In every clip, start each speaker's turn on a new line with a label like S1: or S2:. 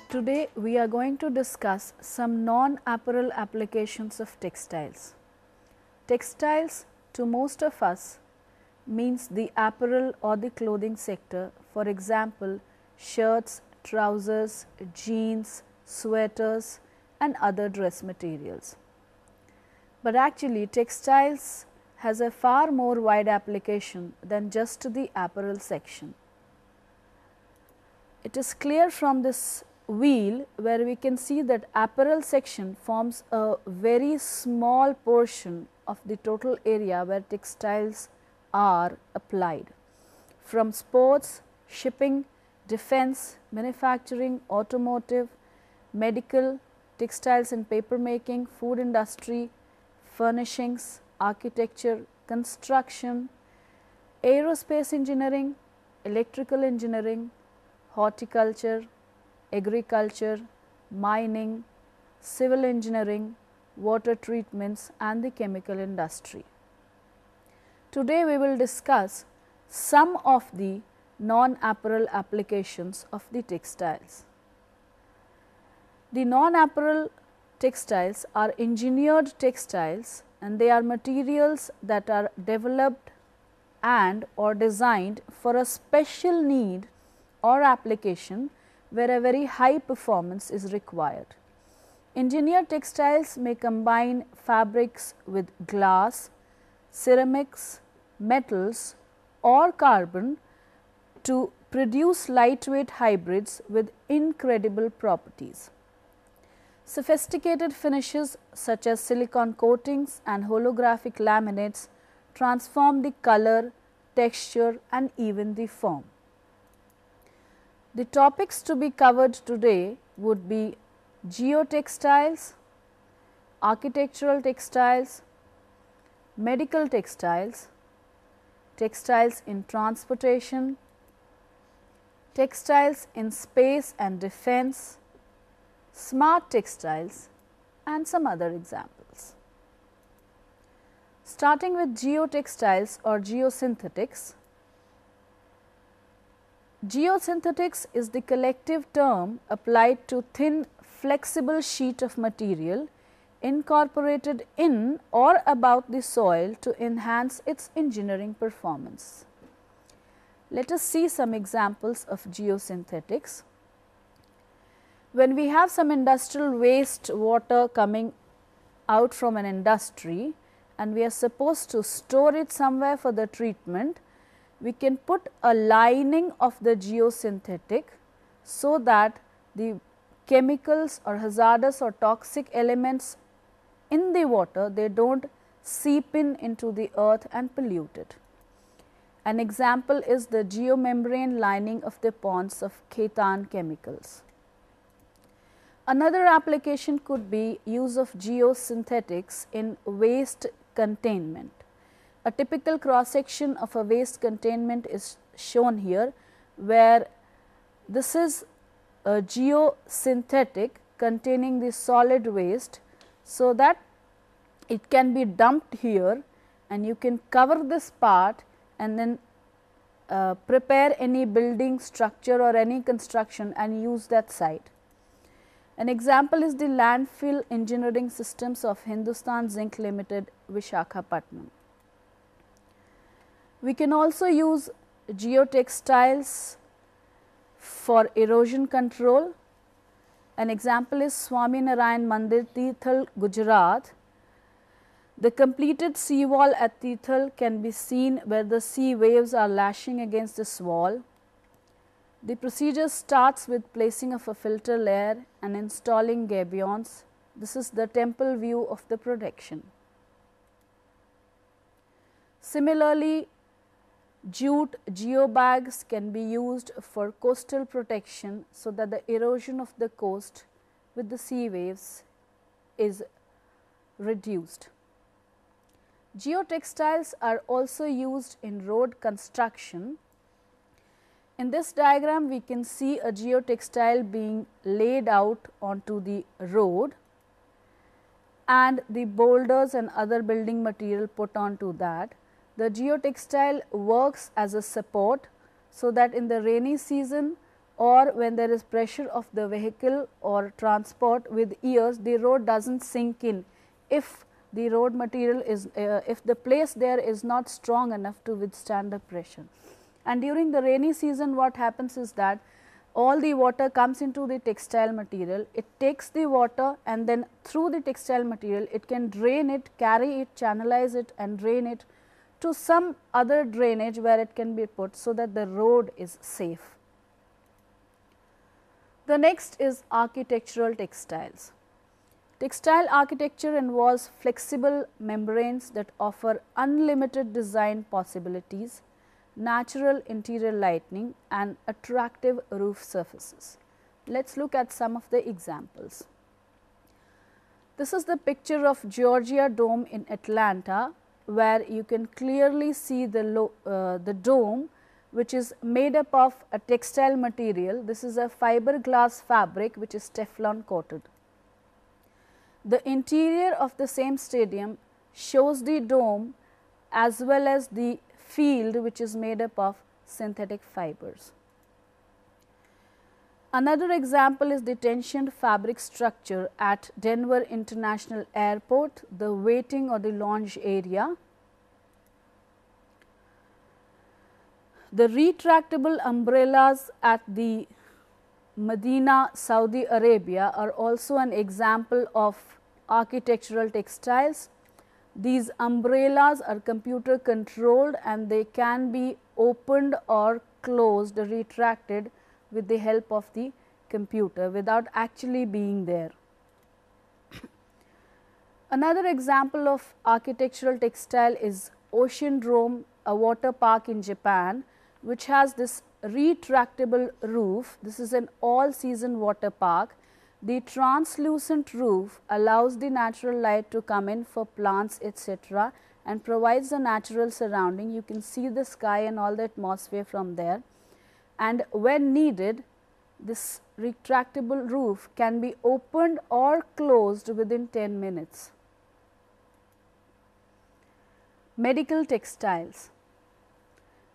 S1: Today we are going to discuss some non-apparel applications of textiles. Textiles to most of us means the apparel or the clothing sector, for example shirts, trousers, jeans, sweaters and other dress materials. But actually textiles has a far more wide application than just the apparel section. It is clear from this wheel where we can see that apparel section forms a very small portion of the total area where textiles are applied. From sports, shipping, defense, manufacturing, automotive, medical, textiles and paper making, food industry, furnishings, architecture, construction, aerospace engineering, electrical engineering, horticulture, agriculture, mining, civil engineering, water treatments and the chemical industry. Today we will discuss some of the non-apparel applications of the textiles. The non-apparel textiles are engineered textiles and they are materials that are developed and or designed for a special need or application where a very high performance is required. Engineered textiles may combine fabrics with glass, ceramics, metals or carbon to produce lightweight hybrids with incredible properties. Sophisticated finishes such as silicone coatings and holographic laminates transform the color, texture and even the form. The topics to be covered today would be geotextiles, architectural textiles, medical textiles, textiles in transportation, textiles in space and defense, smart textiles and some other examples. Starting with geotextiles or geosynthetics. Geosynthetics is the collective term applied to thin flexible sheet of material incorporated in or about the soil to enhance its engineering performance. Let us see some examples of geosynthetics. When we have some industrial waste water coming out from an industry and we are supposed to store it somewhere for the treatment, we can put a lining of the geosynthetic so that the chemicals or hazardous or toxic elements in the water, they do not seep into the earth and pollute it. An example is the geomembrane lining of the ponds of Khaitan chemicals. Another application could be use of geosynthetics in waste containment. A typical cross section of a waste containment is shown here, where this is a geosynthetic containing the solid waste, so that it can be dumped here and you can cover this part and then prepare any building structure or any construction and use that site. An example is the landfill engineering systems of Hindustan Zinc Limited, Visakhapatnam. We can also use geotextiles for erosion control. An example is Swami Narayan Mandir, Tirthal, Gujarat. The completed sea wall at Tirthal can be seen where the sea waves are lashing against this wall. The procedure starts with placing of a filter layer and installing gabions. This is the temple view of the protection. Similarly, jute geobags can be used for coastal protection so that the erosion of the coast with the sea waves is reduced. Geotextiles are also used in road construction. In this diagram, we can see a geotextile being laid out onto the road and the boulders and other building material put onto that. The geotextile works as a support, so that in the rainy season or when there is pressure of the vehicle or transport with years, the road does not sink in if the road material is if the place there is not strong enough to withstand the pressure. And during the rainy season, what happens is that all the water comes into the textile material, it takes the water and then through the textile material it can drain it, carry it, channelize it and drain it to some other drainage where it can be put, so that the road is safe. The next is architectural textiles. Textile architecture involves flexible membranes that offer unlimited design possibilities, natural interior lighting and attractive roof surfaces. Let us look at some of the examples. This is the picture of Georgia Dome in Atlanta, where you can clearly see the dome, which is made up of a textile material. This is a fiberglass fabric which is Teflon coated. The interior of the same stadium shows the dome as well as the field, which is made up of synthetic fibers. Another example is the tensioned fabric structure at Denver International Airport, the waiting or the lounge area. The retractable umbrellas at the Medina, Saudi Arabia are also an example of architectural textiles. These umbrellas are computer controlled and they can be opened or closed, retracted with the help of the computer without actually being there. Another example of architectural textile is Ocean Dome, a water park in Japan, which has this retractable roof. This is an all season water park. The translucent roof allows the natural light to come in for plants, etc., and provides a natural surrounding. You can see the sky and all the atmosphere from there, and when needed, this retractable roof can be opened or closed within 10 minutes. Medical textiles.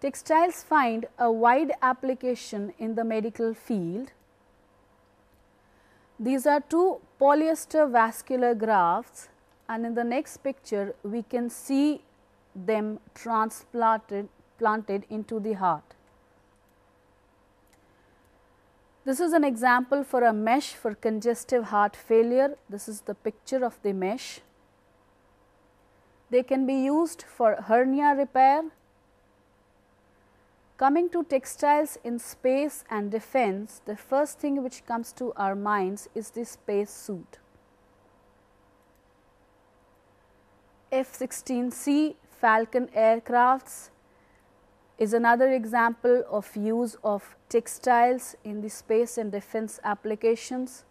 S1: Textiles find a wide application in the medical field. These are two polyester vascular grafts, and in the next picture we can see them planted into the heart. This is an example for a mesh for congestive heart failure. This is the picture of the mesh. They can be used for hernia repair. Coming to textiles in space and defense, the first thing which comes to our minds is the space suit. F-16C Falcon aircrafts is another example of use of textiles in the space and defense applications.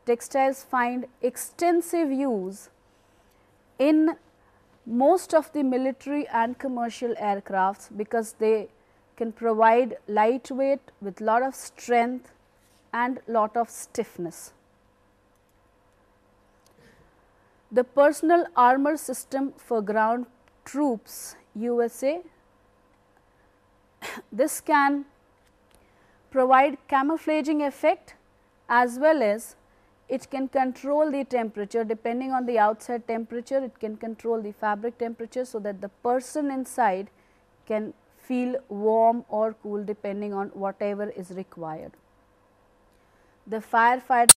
S1: Textiles find extensive use in most of the military and commercial aircrafts because they can provide lightweight with lot of strength and lot of stiffness. The personal armor system for ground troops USA, this can provide camouflaging effect as well as it can control the temperature. Depending on the outside temperature, it can control the fabric temperature so that the person inside can feel warm or cool depending on whatever is required. The firefighter,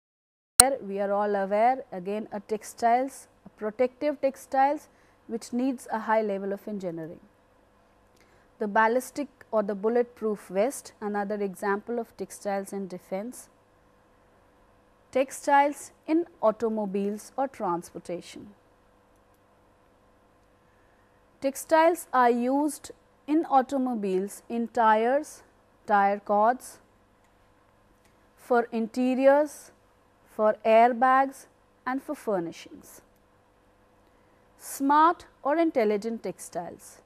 S1: we are all aware, again a textiles, a protective textiles which needs a high level of engineering. The ballistic or the bulletproof vest, another example of textiles in defense. Textiles in automobiles or transportation. Textiles are used in automobiles in tires, tire cords, for interiors, for airbags and for furnishings. Smart or intelligent textiles.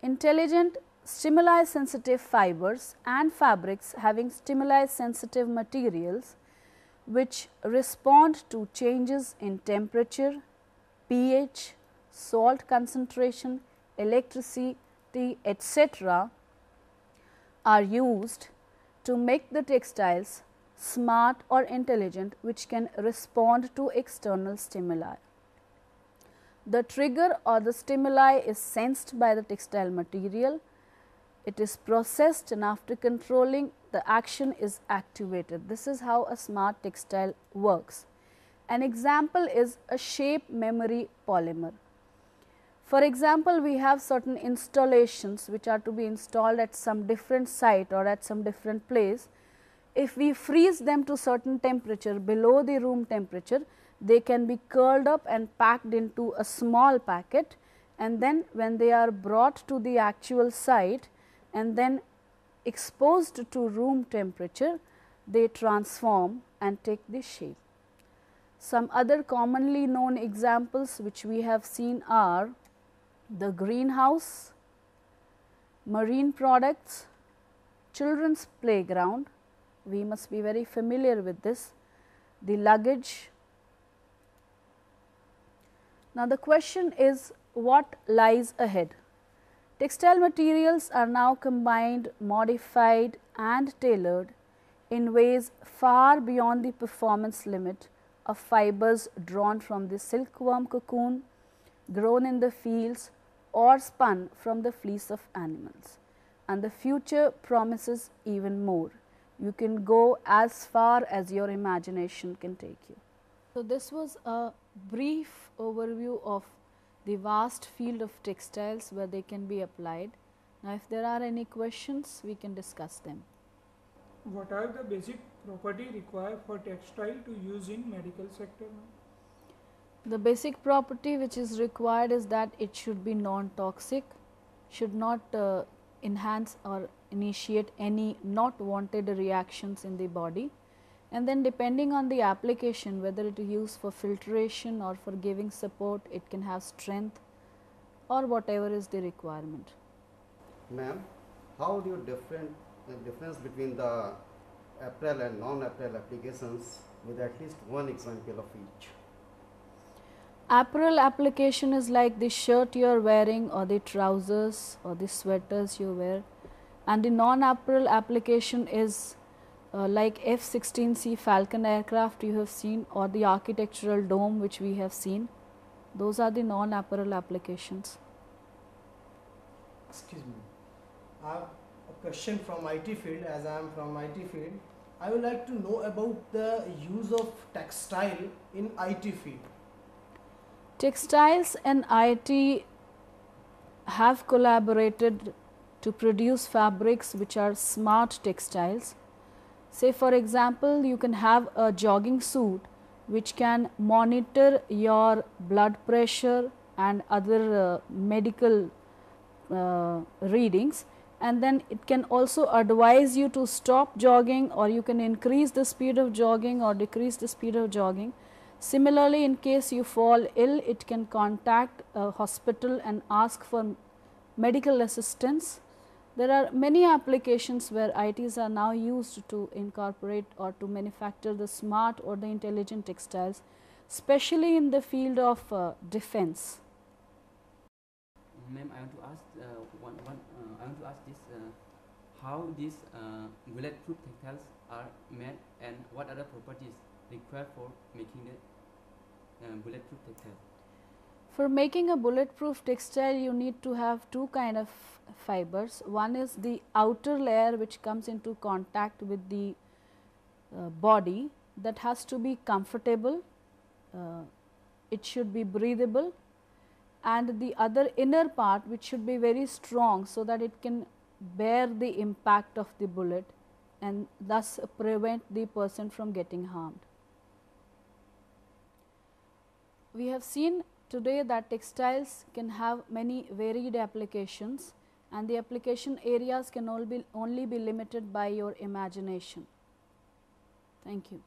S1: Intelligent stimuli sensitive fibers and fabrics having stimuli sensitive materials which respond to changes in temperature, pH, salt concentration, electricity, etc. are used to make the textiles smart or intelligent, which can respond to external stimuli. The trigger or the stimuli is sensed by the textile material. It is processed, and after controlling, the action is activated. This is how a smart textile works. An example is a shape memory polymer. For example, we have certain installations which are to be installed at some different site or at some different place. If we freeze them to certain temperature below the room temperature, they can be curled up and packed into a small packet, and then when they are brought to the actual site and then exposed to room temperature, they transform and take the shape. Some other commonly known examples which we have seen are the greenhouse, marine products, children's playground, we must be very familiar with this, the luggage. Now, the question is what lies ahead? Textile materials are now combined, modified and tailored in ways far beyond the performance limit of fibers drawn from the silkworm cocoon, grown in the fields or spun from the fleece of animals, and the future promises even more. You can go as far as your imagination can take you. So, this was a brief overview of the vast field of textiles where they can be applied. Now, if there are any questions, we can discuss them.
S2: What are the basic property required for textile to use in medical sector?
S1: The basic property which is required is that it should be non-toxic, should not enhance or initiate any not wanted reactions in the body, and then depending on the application, whether it is used for filtration or for giving support, it can have strength or whatever is the requirement.
S3: Ma'am, how do you difference between the apparel and non-apparel applications with at least one example of each?
S1: Apparel application is like the shirt you are wearing or the trousers or the sweaters you wear, and the non-apparel application is like F-16C Falcon aircraft you have seen, or the architectural dome which we have seen. Those are the non-apparel applications.
S4: Excuse me, I have a question from IT field. As I am from IT field, I would like to know about the use of textile in IT field.
S1: Textiles and IT have collaborated to produce fabrics which are smart textiles. Say for example, you can have a jogging suit which can monitor your blood pressure and other medical readings, and then it can also advise you to stop jogging, or you can increase the speed of jogging or decrease the speed of jogging. Similarly, in case you fall ill, it can contact a hospital and ask for medical assistance. There are many applications where ITs are now used to incorporate or to manufacture the smart or the intelligent textiles, especially in the field of defense.
S5: Ma'am, I want to ask this: how these bulletproof textiles are made, and what other properties required for making the bulletproof textile?
S1: For making a bulletproof textile, you need to have two kind of fibers. One is the outer layer which comes into contact with the body, that has to be comfortable, it should be breathable, and the other inner part which should be very strong so that it can bear the impact of the bullet and thus prevent the person from getting harmed. We have seen today that textiles can have many varied applications, and the application areas can only be limited by your imagination. Thank you.